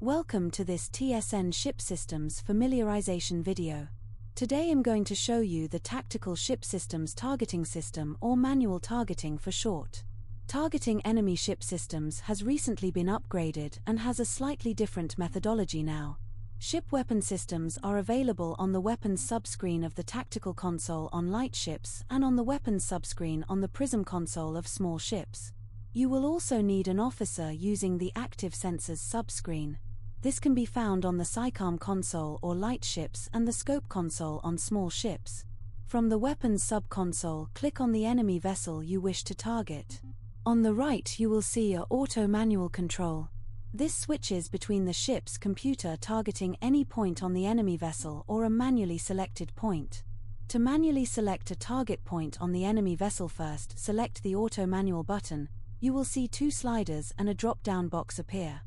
Welcome to this TSN Ship Systems familiarization video. Today I'm going to show you the Tactical Ship Systems Targeting System, or manual targeting for short. Targeting enemy ship systems has recently been upgraded and has a slightly different methodology now. Ship weapon systems are available on the weapons subscreen of the tactical console on light ships and on the weapons subscreen on the prism console of small ships. You will also need an officer using the active sensors subscreen. This can be found on the SICOM console or light ships and the scope console on small ships. From the weapons sub-console, click on the enemy vessel you wish to target. On the right you will see a auto manual control. This switches between the ship's computer targeting any point on the enemy vessel or a manually selected point. To manually select a target point on the enemy vessel, first select the auto manual button. You will see two sliders and a drop-down box appear.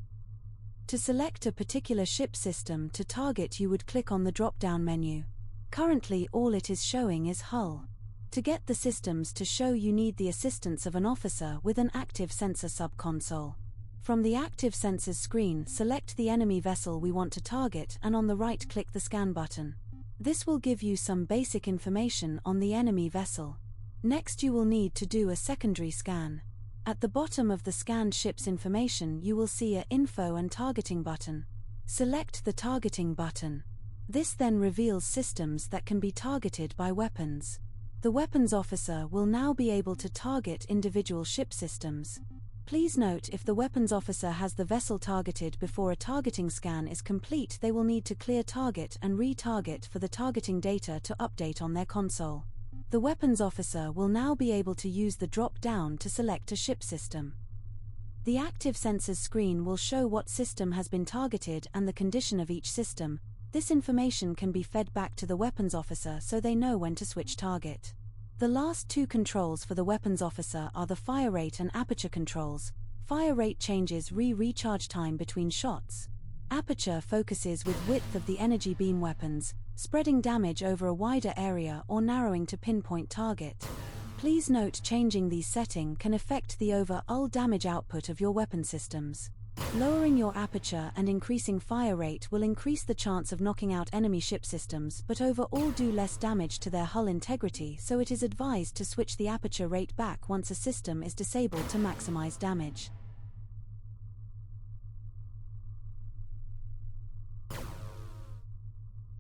To select a particular ship system to target, you would click on the drop-down menu. Currently all it is showing is hull. To get the systems to show, you need the assistance of an officer with an active sensor sub-console. From the active sensors screen, select the enemy vessel we want to target and on the right click the scan button. This will give you some basic information on the enemy vessel. Next you will need to do a secondary scan. At the bottom of the scanned ship's information you will see a Info and Targeting button. Select the Targeting button. This then reveals systems that can be targeted by weapons. The weapons officer will now be able to target individual ship systems. Please note, if the weapons officer has the vessel targeted before a targeting scan is complete, they will need to clear target and re-target for the targeting data to update on their console. The weapons officer will now be able to use the drop-down to select a ship system. The active sensors screen will show what system has been targeted and the condition of each system. This information can be fed back to the weapons officer so they know when to switch target. The last two controls for the weapons officer are the fire rate and aperture controls. Fire rate changes recharge time between shots. Aperture focuses with width of the energy beam weapons, spreading damage over a wider area or narrowing to pinpoint target. Please note, changing these settings can affect the overall damage output of your weapon systems. Lowering your aperture and increasing fire rate will increase the chance of knocking out enemy ship systems, but overall do less damage to their hull integrity, so it is advised to switch the aperture rate back once a system is disabled to maximize damage.